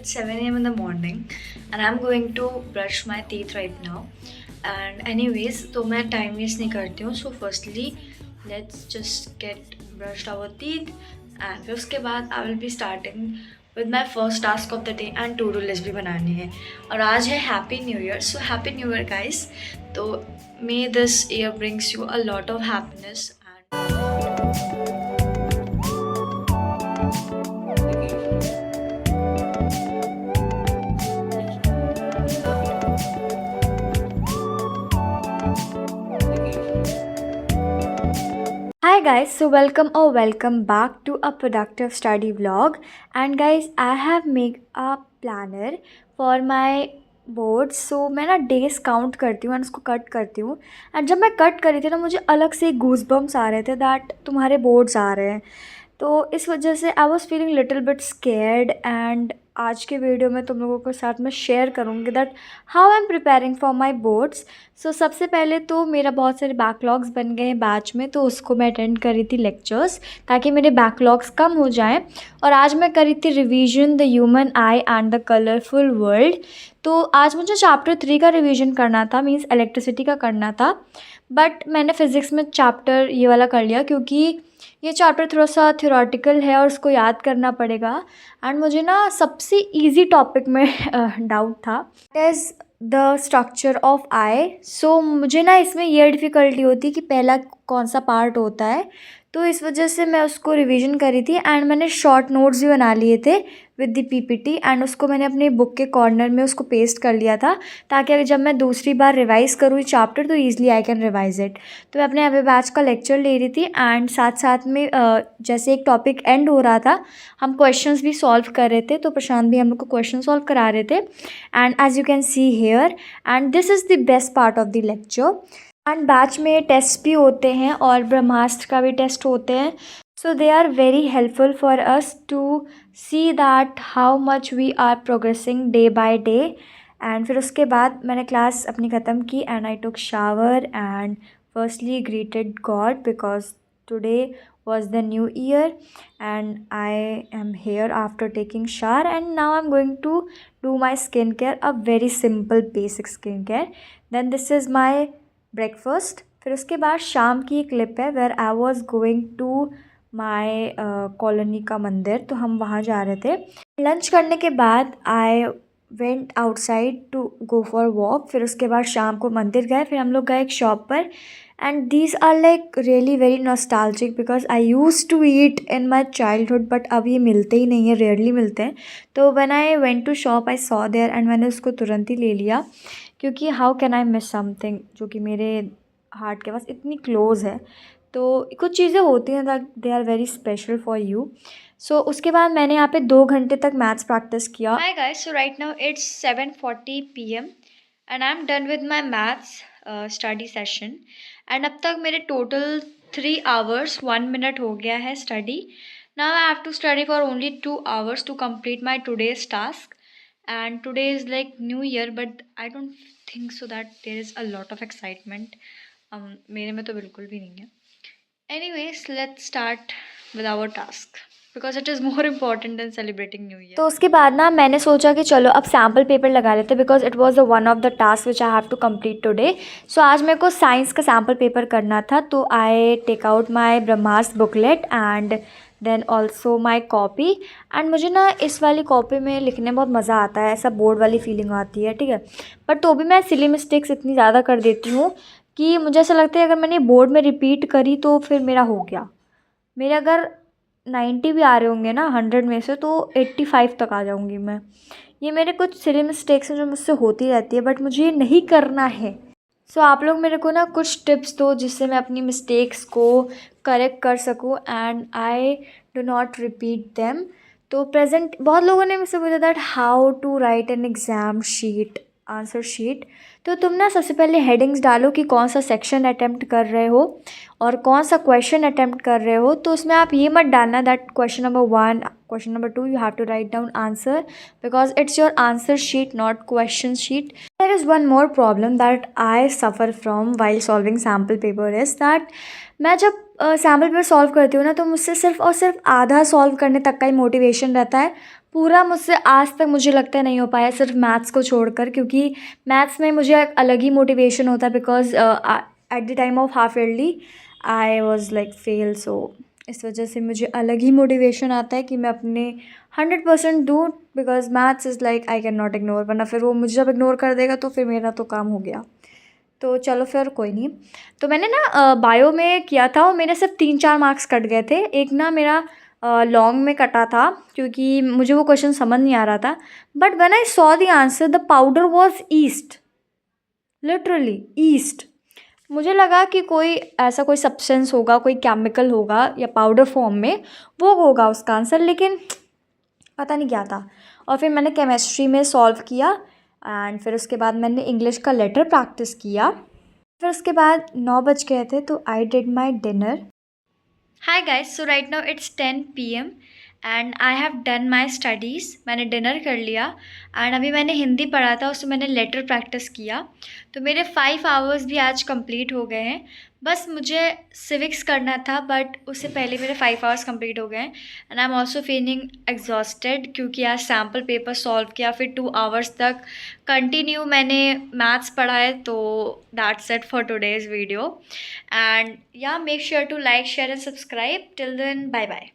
it's 7 a.m. in the morning and I'm going to brush my teeth right now. And anyways, तो मैं time waste नहीं करती हूँ. So firstly, let's just get brushed our teeth and फिर उसके बाद I will be starting with my first task of the day and to do list भी बनानी है. और आज है Happy New Year. So Happy New Year guys. तो may this year brings you a lot of happiness and Hi guys, so welcome back to a productive study vlog. And guys, I have made a planner for my boards. So मैं ना days count करती हूँ and उसको cut करती हूँ. And जब मैं cut करी थी ना मुझे अलग से गूज़बम्स आ रहे थे दैट तुम्हारे बोर्ड्स आ रहे हैं. तो इस वजह से I was feeling little bit scared. And आज के वीडियो में तुम लोगों के साथ मैं शेयर करूँगी that how I am preparing for my boards. So सबसे पहले तो मेरा बहुत सारे बैकलॉग्स बन गए हैं बैच में, तो उसको मैं अटेंड करी थी लेक्चर्स ताकि मेरे बैकलॉग्स कम हो जाएं. और आज मैं करी थी revision the human I and the colourful world. तो आज मुझे चैप्टर 3 का रिवीजन करना था, मीन्स इलेक्ट्रिसिटी का करना था. बट मैंने फ़िज़िक्स में चैप्टर ये वाला कर लिया क्योंकि ये चैप्टर थोड़ा सा थ्योरेटिकल है और उसको याद करना पड़ेगा. एंड मुझे ना सबसे इजी टॉपिक में डाउट था, इज़ द स्ट्रक्चर ऑफ आई. सो मुझे ना इसमें ये डिफ़िकल्टी होती कि पहला कौन सा पार्ट होता है, तो इस वजह से मैं उसको रिवीजन करी थी. एंड मैंने शॉर्ट नोट्स भी बना लिए थे विद द पीपीटी एंड उसको मैंने अपनी बुक के कॉर्नर में उसको पेस्ट कर लिया था ताकि अगर जब मैं दूसरी बार रिवाइज करूँ ये चैप्टर तो easily I can revise it. तो मैं अपने अभी बैच का लेक्चर ले रही थी एंड साथ साथ में जैसे एक टॉपिक एंड हो रहा था हम क्वेश्चंस भी सॉल्व कर रहे थे. तो प्रशांत भी हम लोग को क्वेश्चन सॉल्व करा रहे थे. And as you can see here and this is the best part of the lecture. And batch में टेस्ट भी होते हैं और ब्रह्मास्त्र का भी टेस्ट होते हैं. So they are very helpful for us to see that how much we are progressing day by day. And फिर उसके बाद मैंने क्लास अपनी ख़त्म की and I took shower and firstly greeted god because today was the new year and I am here after taking shower and now I'm going to do my skincare, a very simple basic skincare. Then this is my breakfast. फिर उसके बाद शाम की एक clip है where I was going to my colony का मंदिर, तो हम वहाँ जा रहे थे. लंच करने के बाद I went outside to go for walk. फिर उसके बाद शाम को मंदिर गए, फिर हम लोग गए एक शॉप पर. And these are like really very nostalgic because I use to eat in my childhood but अब ये मिलते ही नहीं है, रेयरली मिलते हैं. तो when I went to shop I saw there and मैंने उसको तुरंत ही ले लिया क्योंकि how can I miss something जो कि मेरे हार्ट के पास इतनी क्लोज़ है. तो कुछ चीज़ें होती हैं that they are very special for you. So उसके बाद मैंने यहाँ पे 2 घंटे तक मैथ्स प्रैक्टिस किया. Hi guys, so right now it's 7:40 PM and I am done with my maths study session. And अब तक मेरे टोटल 3 hours 1 minute हो गया है study. Now I have to study for only 2 hours to complete my today's task. And today is like new year but I don't think so that there is a lot of excitement. मेरे में तो बिल्कुल भी नहीं है. Anyways, let's start with our task because it is more important than celebrating new year. तो उसके बाद ना मैंने सोचा कि चलो अब सैम्पल पेपर लगा लेते because it was the one of the task which I have to complete today. So आज मेरे को साइंस का सैम्पल पेपर करना था, तो I take out my Brahmastra booklet and then also my copy. And मुझे ना इस वाली कॉपी में लिखने में बहुत मज़ा आता है, ऐसा बोर्ड वाली फीलिंग आती है, ठीक है. बट तो भी मैं सिली मिस्टेक्स इतनी ज़्यादा कर देती हूँ कि मुझे ऐसा लगता है अगर मैंने बोर्ड में रिपीट करी तो फिर मेरा हो गया. मेरे अगर 90 भी आ रहे होंगे ना 100 में से तो 85 तक आ जाऊँगी मैं. ये मेरे कुछ सिली मिस्टेक्स हैं जो मुझसे होती रहती है बट मुझे ये नहीं करना है. सो आप लोग मेरे को ना कुछ टिप्स दो जिससे मैं अपनी मिस्टेक्स को करेक्ट कर सकूँ and I do not repeat them. तो प्रेजेंट बहुत लोगों ने मुझसे पूछा that how to write an exam sheet, answer sheet. तो तुम ना सबसे पहले हेडिंग्स डालो कि कौन सा सेक्शन अटैम्प्ट कर रहे हो और कौन सा क्वेश्चन अटैम्प्ट कर रहे हो. तो उसमें आप ये मत डालना that question number 1, question number 2 you have to write down answer because it's your answer sheet not question sheet. There is one more problem that I suffer from while solving sample paper is that मैं जब sample paper solve करती हूँ ना, तो मुझसे सिर्फ़ और सिर्फ आधा सॉल्व करने तक का ही मोटिवेशन रहता है। पूरा मुझसे आज तक मुझे लगता है नहीं हो पाया, सिर्फ मैथ्स को छोड़कर, क्योंकि मैथ्स में मुझे एक अलग ही मोटिवेशन होता है। Because at the time of half yearly I was like fail, so इस वजह से मुझे अलग ही मोटिवेशन आता है कि मैं अपने 100% दूँ। Because maths is like I can not ignore, वरना फिर वो मुझे जब इग्नोर कर देगा तो फिर मेरा तो काम हो गया। तो चलो फिर कोई नहीं। तो मैंने ना बायो में किया था और मेरे सिर्फ 3-4 मार्क्स कट गए थे। एक ना मेरा लॉन्ग में कटा था क्योंकि मुझे वो क्वेश्चन समझ नहीं आ रहा था। But when I saw the answer the powder was east, literally east. मुझे लगा कि कोई ऐसा कोई सब्सटेंस होगा, कोई केमिकल होगा या पाउडर फॉर्म में वो होगा उसका आंसर, लेकिन पता नहीं क्या था। और फिर मैंने केमिस्ट्री में सॉल्व किया एंड फिर उसके बाद मैंने इंग्लिश का लेटर प्रैक्टिस किया। फिर उसके बाद 9 बज गए थे तो I did my dinner. Hi guys, so right now it's 10 PM and I have done my studies. मैंने डिनर कर लिया एंड अभी मैंने हिंदी पढ़ा था, उसमें मैंने लेटर प्रैक्टिस किया। तो मेरे 5 आवर्स भी आज कंप्लीट हो गए हैं। बस मुझे सिविक्स करना था बट उससे पहले मेरे 5 आवर्स कंप्लीट हो गए हैं and I am also feeling exhausted क्योंकि आज सैम्पल पेपर सॉल्व किया, फिर 2 आवर्स तक कंटिन्यू मैंने मैथ्स पढ़ा है। तो that's it for today's video and या make sure to like, share and subscribe. Till then, bye bye.